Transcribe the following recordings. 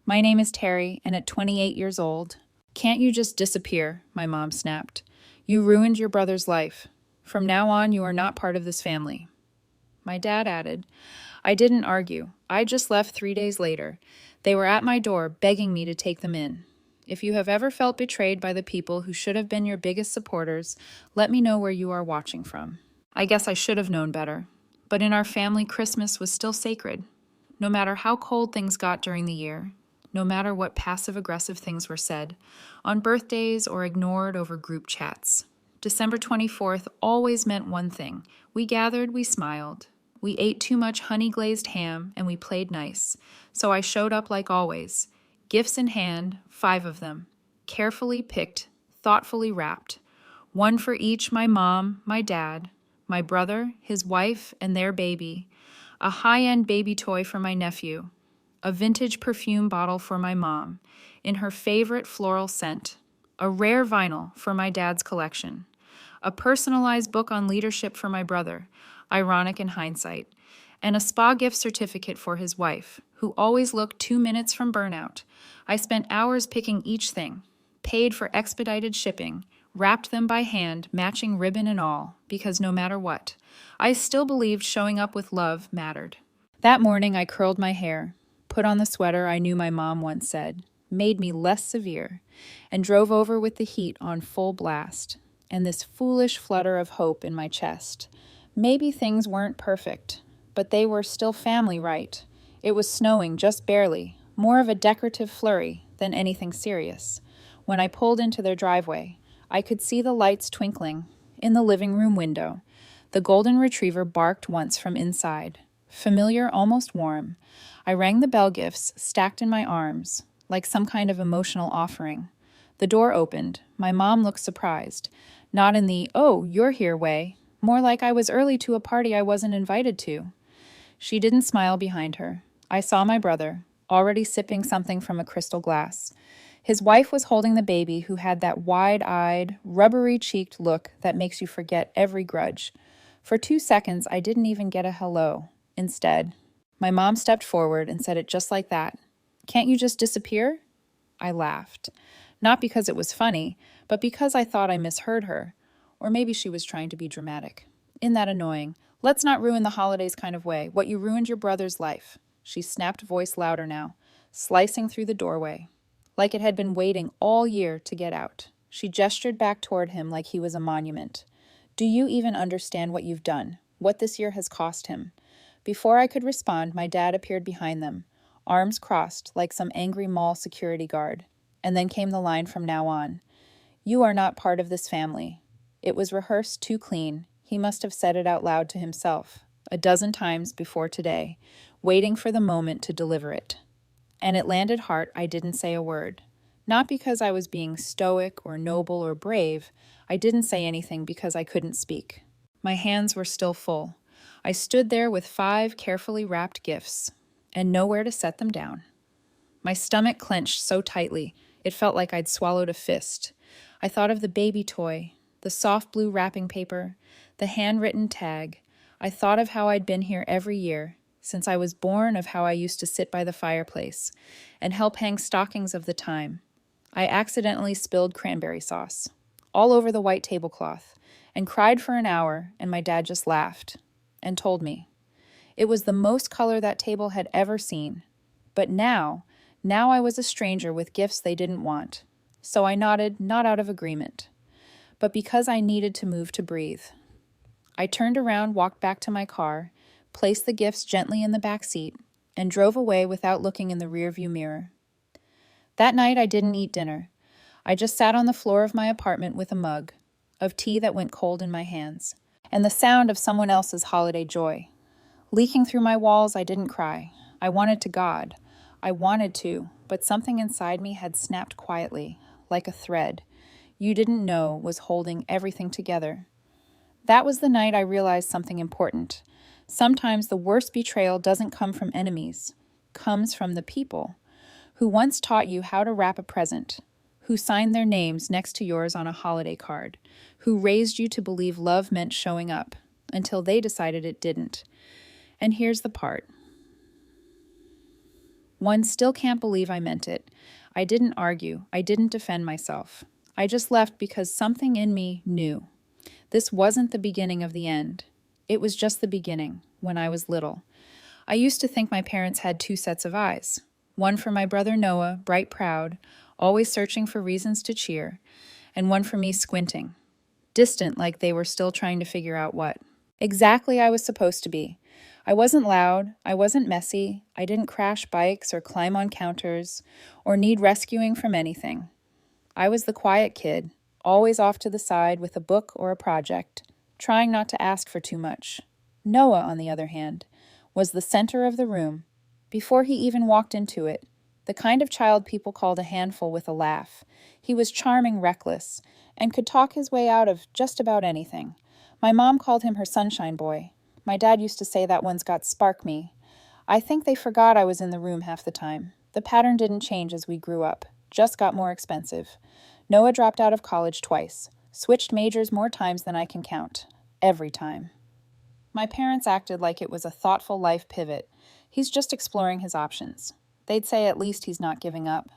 My name is Terry, and at 28 years old, can't you just disappear? My mom snapped. You ruined your brother's life. From now on, you are not part of this family. My dad added, I didn't argue. I just left 3 days later. They were at my door begging me to take them in. If you have ever felt betrayed by the people who should have been your biggest supporters, let me know where you are watching from. I guess I should have known better. But in our family, Christmas was still sacred. No matter how cold things got during the year, no matter what passive-aggressive things were said, on birthdays or ignored over group chats. December 24th always meant one thing. We gathered, we smiled. We ate too much honey-glazed ham, and we played nice. So I showed up like always. Gifts in hand, 5 of them. Carefully picked, thoughtfully wrapped. One for each my mom, my dad, my brother, his wife, and their baby. A high-end baby toy for my nephew. A vintage perfume bottle for my mom, in her favorite floral scent. A rare vinyl for my dad's collection. A personalized book on leadership for my brother, ironic in hindsight. And a spa gift certificate for his wife, who always looked 2 minutes from burnout. I spent hours picking each thing, paid for expedited shipping, wrapped them by hand, matching ribbon and all, because no matter what, I still believed showing up with love mattered. That morning I curled my hair, put on the sweater I knew my mom once said, made me less severe, and drove over with the heat on full blast, and this foolish flutter of hope in my chest. Maybe things weren't perfect, but they were still family right. It was snowing just barely, more of a decorative flurry than anything serious. When I pulled into their driveway, I could see the lights twinkling in the living room window. The golden retriever barked once from inside, familiar, almost warm. I rang the bell gifts stacked in my arms, like some kind of emotional offering. The door opened. My mom looked surprised, not in the, oh, you're here way, more like I was early to a party I wasn't invited to. She didn't smile behind her. I saw my brother, already sipping something from a crystal glass. His wife was holding the baby who had that wide-eyed, rubbery-cheeked look that makes you forget every grudge. For 2 seconds, I didn't even get a hello. Instead, my mom stepped forward and said it just like that. Can't you just disappear? I laughed. Not because it was funny, but because I thought I misheard her. Or maybe she was trying to be dramatic. In that annoying, let's not ruin the holidays kind of way, what you ruined your brother's life. She snapped, voice louder now, slicing through the doorway, like it had been waiting all year to get out. She gestured back toward him like he was a monument. Do you even understand what you've done? What this year has cost him? Before I could respond, my dad appeared behind them, arms crossed like some angry mall security guard. And then came the line from now on. You are not part of this family. It was rehearsed too clean. He must have said it out loud to himself, a dozen times before today, waiting for the moment to deliver it. And it landed hard. I didn't say a word. Not because I was being stoic or noble or brave. I didn't say anything because I couldn't speak. My hands were still full. I stood there with 5 carefully wrapped gifts, and nowhere to set them down. My stomach clenched so tightly, it felt like I'd swallowed a fist. I thought of the baby toy, the soft blue wrapping paper, the handwritten tag. I thought of how I'd been here every year, since I was born, of how I used to sit by the fireplace and help hang stockings of the time. I accidentally spilled cranberry sauce all over the white tablecloth and cried for an hour, and my dad just laughed and told me. It was the most color that table had ever seen. But now I was a stranger with gifts they didn't want. So I nodded, not out of agreement, but because I needed to move to breathe. I turned around, walked back to my car, placed the gifts gently in the back seat, and drove away without looking in the rearview mirror. That night I didn't eat dinner. I just sat on the floor of my apartment with a mug of tea that went cold in my hands, and the sound of someone else's holiday joy. Leaking through my walls, I didn't cry. I wanted to God. I wanted to, but something inside me had snapped quietly, like a thread you didn't know was holding everything together. That was the night I realized something important. Sometimes the worst betrayal doesn't come from enemies, comes from the people who once taught you how to wrap a present, who signed their names next to yours on a holiday card, who raised you to believe love meant showing up until they decided it didn't. And here's the part. One still can't believe I meant it. I didn't argue. I didn't defend myself. I just left because something in me knew. This wasn't the beginning of the end. It was just the beginning, when I was little. I used to think my parents had two sets of eyes. One for my brother Noah, bright proud, always searching for reasons to cheer, and one for me squinting, distant like they were still trying to figure out what. Exactly I was supposed to be. I wasn't loud, I wasn't messy, I didn't crash bikes or climb on counters, or need rescuing from anything. I was the quiet kid, always off to the side with a book or a project, trying not to ask for too much. Noah, on the other hand, was the center of the room, before he even walked into it, the kind of child people called a handful with a laugh. He was charming, reckless, and could talk his way out of just about anything. My mom called him her sunshine boy. My dad used to say that one's got spark me. I think they forgot I was in the room half the time. The pattern didn't change as we grew up, just got more expensive. Noah dropped out of college twice, switched majors more times than I can count. Every time. My parents acted like it was a thoughtful life pivot. He's just exploring his options. They'd say at least he's not giving up.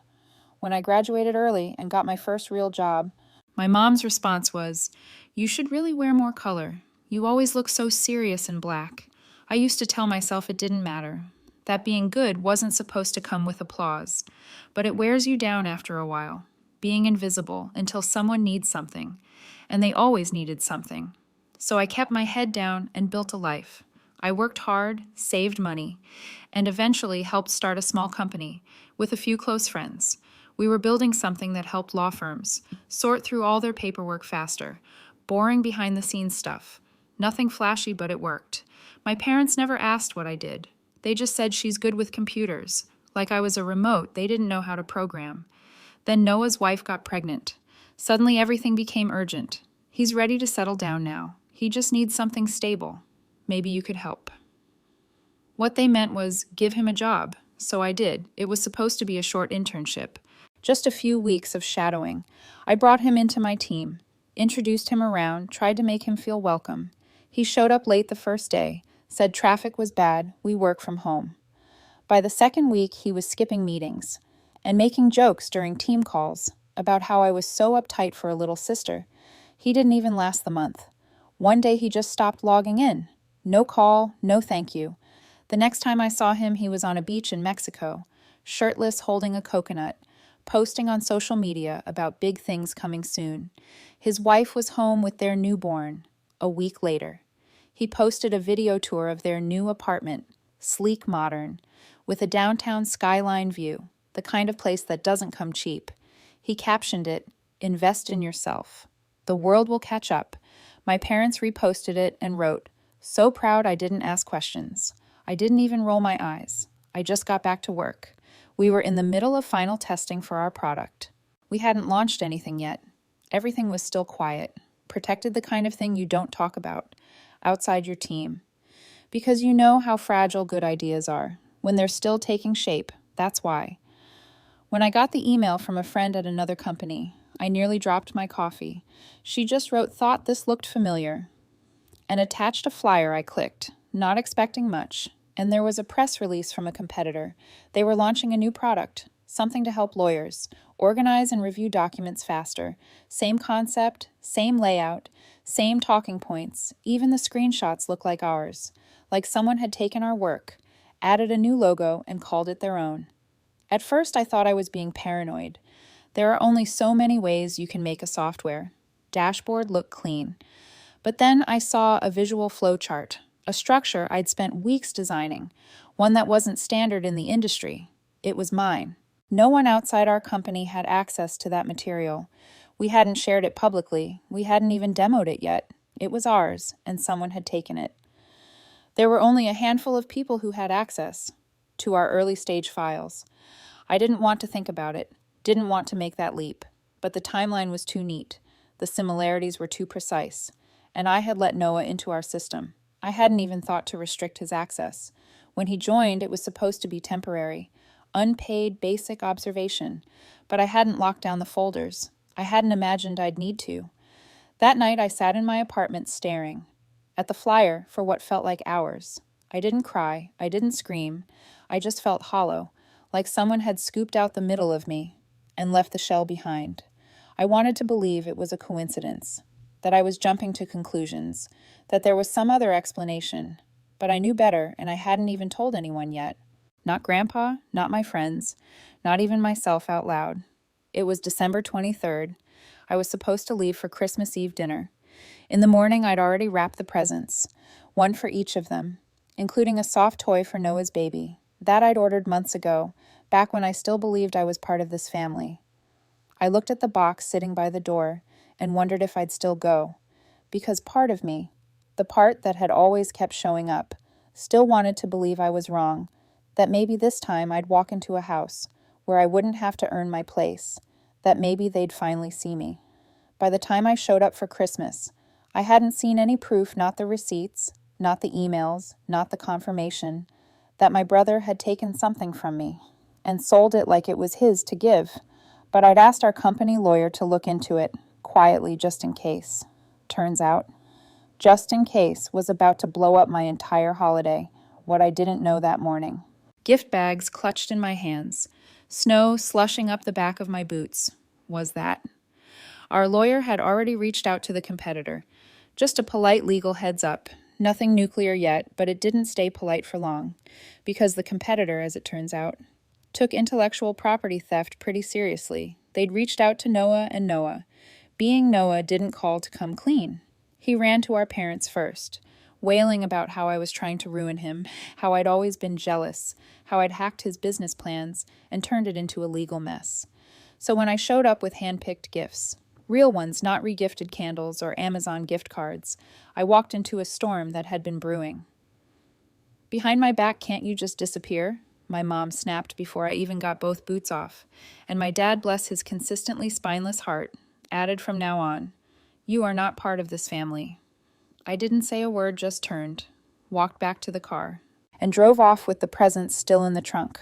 When I graduated early and got my first real job, my mom's response was, "You should really wear more color. You always look so serious in black." I used to tell myself it didn't matter, that being good wasn't supposed to come with applause, but it wears you down after a while, being invisible until someone needs something, and they always needed something. So I kept my head down and built a life. I worked hard, saved money, and eventually helped start a small company with a few close friends. We were building something that helped law firms sort through all their paperwork faster, boring behind-the-scenes stuff. Nothing flashy, but it worked. My parents never asked what I did. They just said she's good with computers. Like I was a remote they didn't know how to program. Then Noah's wife got pregnant. Suddenly everything became urgent. He's ready to settle down now. He just needs something stable. Maybe you could help. What they meant was give him a job. So I did. It was supposed to be a short internship. Just a few weeks of shadowing. I brought him into my team, introduced him around, tried to make him feel welcome. He showed up late the first day, said traffic was bad, we work from home. By the second week, he was skipping meetings and making jokes during team calls about how I was so uptight for a little sister. He didn't even last the month. One day he just stopped logging in. No call, no thank you. The next time I saw him, he was on a beach in Mexico, shirtless, holding a coconut, posting on social media about big things coming soon. His wife was home with their newborn a week later. He posted a video tour of their new apartment, sleek modern, with a downtown skyline view, the kind of place that doesn't come cheap. He captioned it, "Invest in yourself. The world will catch up." My parents reposted it and wrote, "So proud I didn't ask questions. I didn't even roll my eyes. I just got back to work." We were in the middle of final testing for our product. We hadn't launched anything yet. Everything was still quiet, protected, the kind of thing you don't talk about outside your team. Because you know how fragile good ideas are. When they're still taking shape, that's why. When I got the email from a friend at another company, I nearly dropped my coffee. She just wrote, "Thought this looked familiar," and attached a flyer. I clicked, not expecting much, and there was a press release from a competitor. They were launching a new product, something to help lawyers organize and review documents faster. Same concept, same layout, same talking points. Even the screenshots look like ours, like someone had taken our work, added a new logo, and called it their own. At first, I thought I was being paranoid. There are only so many ways you can make a software. Dashboard looked clean. But then I saw a visual flowchart, a structure I'd spent weeks designing, one that wasn't standard in the industry. It was mine. No one outside our company had access to that material. We hadn't shared it publicly. We hadn't even demoed it yet. It was ours, and someone had taken it. There were only a handful of people who had access to our early stage files. I didn't want to think about it, didn't want to make that leap, but the timeline was too neat. The similarities were too precise, and I had let Noah into our system. I hadn't even thought to restrict his access. When he joined, it was supposed to be temporary, unpaid basic observation, but I hadn't locked down the folders. I hadn't imagined I'd need to. That night, I sat in my apartment staring at the flyer for what felt like hours. I didn't cry. I didn't scream. I just felt hollow, like someone had scooped out the middle of me and left the shell behind. I wanted to believe it was a coincidence, that I was jumping to conclusions, that there was some other explanation, but I knew better and I hadn't even told anyone yet. Not Grandpa, not my friends, not even myself out loud. It was December 23rd. I was supposed to leave for Christmas Eve dinner. In the morning, I'd already wrapped the presents, one for each of them, including a soft toy for Noah's baby. That I'd ordered months ago, back when I still believed I was part of this family. I looked at the box sitting by the door and wondered if I'd still go, because part of me, the part that had always kept showing up, still wanted to believe I was wrong, that maybe this time I'd walk into a house where I wouldn't have to earn my place, that maybe they'd finally see me. By the time I showed up for Christmas, I hadn't seen any proof, not the receipts, not the emails, not the confirmation, that my brother had taken something from me and sold it like it was his to give. But I'd asked our company lawyer to look into it, quietly, just in case. Turns out, just in case was about to blow up my entire holiday, what I didn't know that morning. Gift bags clutched in my hands, snow slushing up the back of my boots. Was that? Our lawyer had already reached out to the competitor. Just a polite legal heads up. Nothing nuclear yet, but it didn't stay polite for long, because the competitor, as it turns out, took intellectual property theft pretty seriously. They'd reached out to Noah and Noah. Being Noah didn't call to come clean. He ran to our parents first, wailing about how I was trying to ruin him, how I'd always been jealous, how I'd hacked his business plans and turned it into a legal mess. So when I showed up with hand-picked gifts, real ones, not regifted candles or Amazon gift cards, I walked into a storm that had been brewing. "Behind my back, can't you just disappear?" My mom snapped before I even got both boots off, and my dad, bless his consistently spineless heart, added from now on, "You are not part of this family." I didn't say a word, just turned, walked back to the car, and drove off with the presents still in the trunk.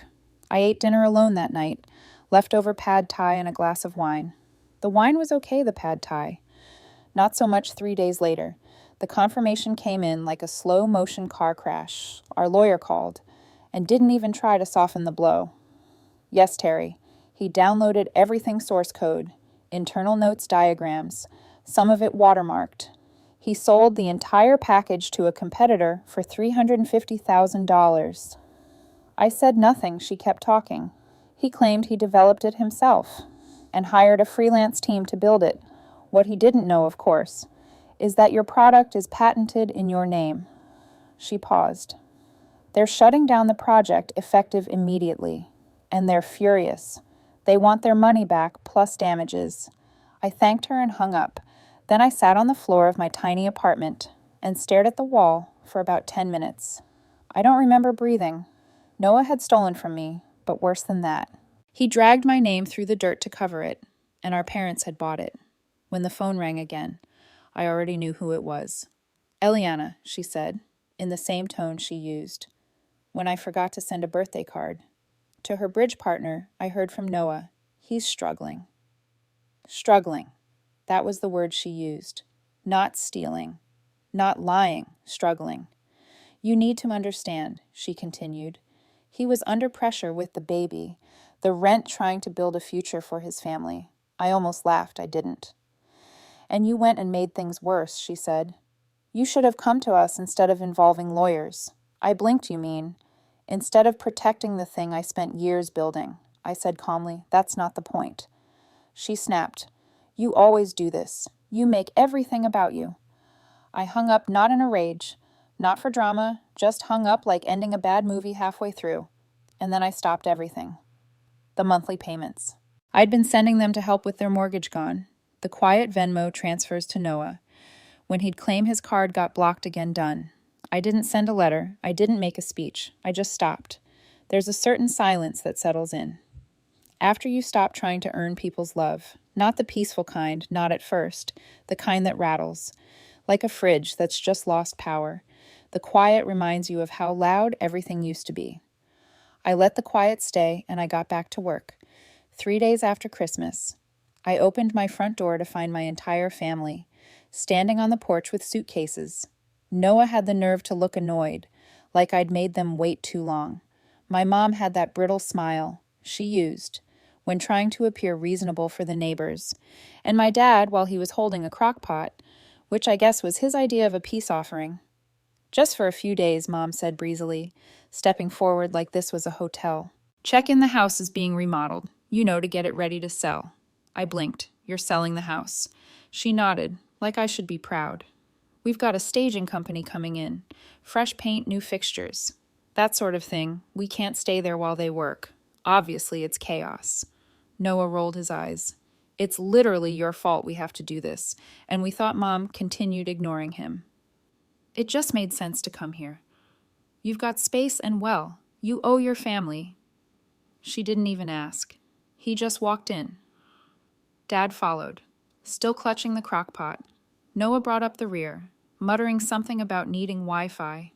I ate dinner alone that night, leftover pad thai and a glass of wine. The wine was okay, the pad thai. Not so much 3 days later. The confirmation came in like a slow-motion car crash. Our lawyer called, and didn't even try to soften the blow. Yes, Terry. He downloaded everything source code, internal notes, diagrams, some of it watermarked. He sold the entire package to a competitor for $350,000. I said nothing, she kept talking. He claimed he developed it himself and hired a freelance team to build it. What he didn't know, of course, is that your product is patented in your name. She paused. They're shutting down the project effective immediately, and they're furious. They want their money back plus damages. I thanked her and hung up. Then I sat on the floor of my tiny apartment and stared at the wall for about 10 minutes. I don't remember breathing. Noah had stolen from me, but worse than that. He dragged my name through the dirt to cover it, and our parents had bought it. When the phone rang again, I already knew who it was. "Eliana," she said, in the same tone she used when I forgot to send a birthday card. To her bridge partner, I heard from Noah. He's struggling. Struggling. That was the word she used. Not stealing. Not lying. Struggling. "You need to understand," she continued. "He was under pressure with the baby, the rent, trying to build a future for his family." I almost laughed. I didn't. "And you went and made things worse," she said. "You should have come to us instead of involving lawyers." "I blinked, you mean. Instead of protecting the thing I spent years building." I said calmly, "That's not the point." She snapped. "You always do this. You make everything about you." I hung up, not in a rage, not for drama, just hung up like ending a bad movie halfway through. And then I stopped everything. The monthly payments. I'd been sending them to help with their mortgage gone. The quiet Venmo transfers to Noah. When he'd claim his card got blocked again, done. I didn't send a letter. I didn't make a speech. I just stopped. There's a certain silence that settles in. After you stop trying to earn people's love, not the peaceful kind, not at first, the kind that rattles, like a fridge that's just lost power. The quiet reminds you of how loud everything used to be. I let the quiet stay, and I got back to work. 3 days after Christmas, I opened my front door to find my entire family, standing on the porch with suitcases. Noah had the nerve to look annoyed, like I'd made them wait too long. My mom had that brittle smile she used when trying to appear reasonable for the neighbors, and my dad, while he was holding a crock pot, which I guess was his idea of a peace offering. Just for a few days, Mom said breezily, stepping forward like this was a hotel. Check in, the house is being remodeled, to get it ready to sell. I blinked. You're selling the house. She nodded, like I should be proud. We've got a staging company coming in. Fresh paint, new fixtures. That sort of thing. We can't stay there while they work. Obviously, it's chaos. Noah rolled his eyes. It's literally your fault we have to do this, and we thought Mom continued ignoring him. It just made sense to come here. You've got space and you owe your family. She didn't even ask. He just walked in. Dad followed, still clutching the crock pot. Noah brought up the rear, muttering something about needing Wi-Fi.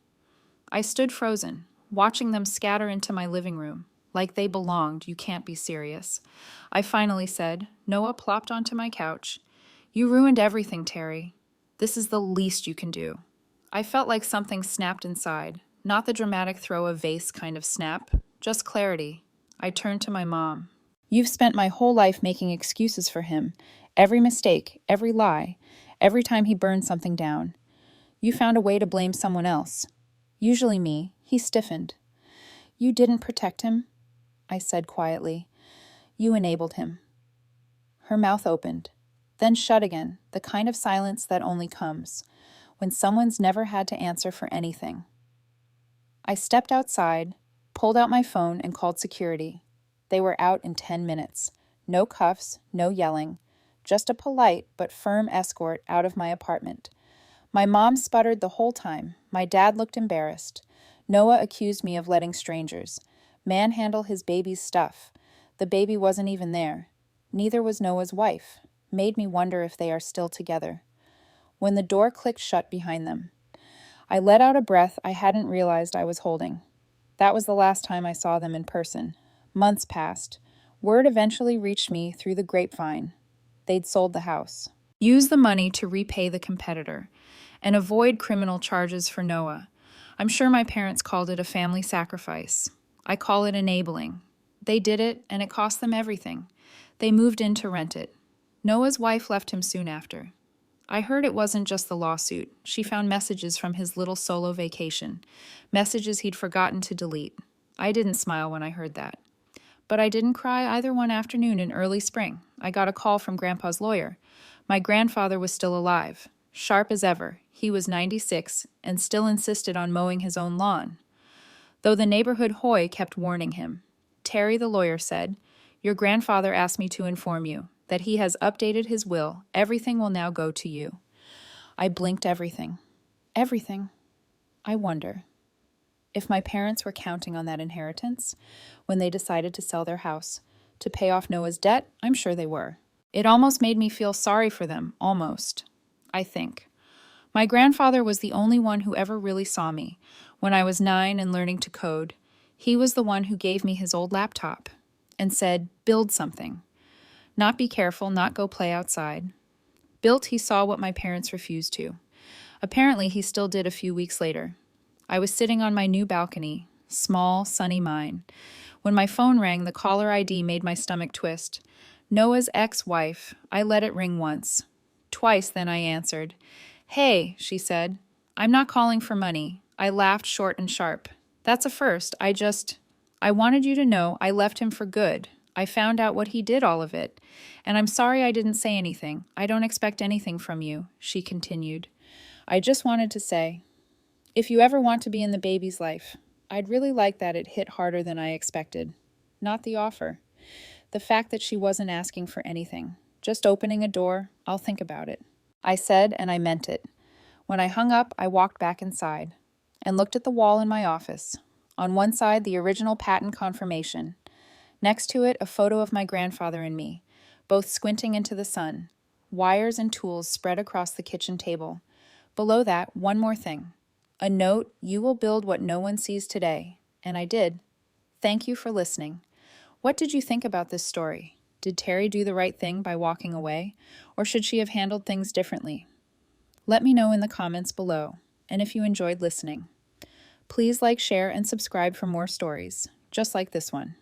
I stood frozen, watching them scatter into my living room. Like they belonged. You can't be serious. I finally said. Noah plopped onto my couch. You ruined everything, Terry. This is the least you can do. I felt like something snapped inside. Not the dramatic throw a vase kind of snap, just clarity. I turned to my mom. You've spent my whole life making excuses for him. Every mistake, every lie, every time he burned something down. You found a way to blame someone else. Usually me. He stiffened. You didn't protect him, I said quietly. You enabled him. Her mouth opened, then shut again, the kind of silence that only comes when someone's never had to answer for anything. I stepped outside, pulled out my phone, and called security. They were out in 10 minutes. No cuffs, no yelling, just a polite but firm escort out of my apartment. My mom sputtered the whole time. My dad looked embarrassed. Noah accused me of letting strangers manhandle his baby's stuff. The baby wasn't even there. Neither was Noah's wife. Made me wonder if they are still together. When the door clicked shut behind them, I let out a breath I hadn't realized I was holding. That was the last time I saw them in person. Months passed. Word eventually reached me through the grapevine. They'd sold the house. Use the money to repay the competitor and avoid criminal charges for Noah. I'm sure my parents called it a family sacrifice. I call it enabling. They did it, and it cost them everything. They moved in to rent it. Noah's wife left him soon after. I heard it wasn't just the lawsuit. She found messages from his little solo vacation, messages he'd forgotten to delete. I didn't smile when I heard that. But I didn't cry either. One afternoon in early spring, I got a call from Grandpa's lawyer. My grandfather was still alive, sharp as ever. He was 96 and still insisted on mowing his own lawn, though the neighborhood hoy kept warning him. Terry, the lawyer, said, your grandfather asked me to inform you that he has updated his will. Everything will now go to you. I blinked. Everything. Everything. I wonder if my parents were counting on that inheritance when they decided to sell their house to pay off Noah's debt. I'm sure they were. It almost made me feel sorry for them, almost, I think. My grandfather was the only one who ever really saw me when I was 9 and learning to code. He was the one who gave me his old laptop and said, build something. Not be careful, not go play outside. Built, he saw what my parents refused to. Apparently, he still did a few weeks later. I was sitting on my new balcony, small, sunny mine. When my phone rang, the caller ID made my stomach twist. Noah's ex-wife. I let it ring once. Twice, then I answered. Hey, she said. I'm not calling for money. I laughed short and sharp. That's a first. I wanted you to know I left him for good. I found out what he did, all of it. And I'm sorry I didn't say anything. I don't expect anything from you, she continued. I just wanted to say, if you ever want to be in the baby's life, I'd really like that it hit harder than I expected. Not the offer. The fact that she wasn't asking for anything. Just opening a door. I'll think about it. I said, and I meant it. When I hung up, I walked back inside and looked at the wall in my office. On one side, the original patent confirmation. Next to it, a photo of my grandfather and me, both squinting into the sun. Wires and tools spread across the kitchen table. Below that, one more thing. A note, you will build what no one sees today. And I did. Thank you for listening. What did you think about this story? Did Terry do the right thing by walking away, or should she have handled things differently? Let me know in the comments below, and if you enjoyed listening. Please like, share, and subscribe for more stories. just like this one.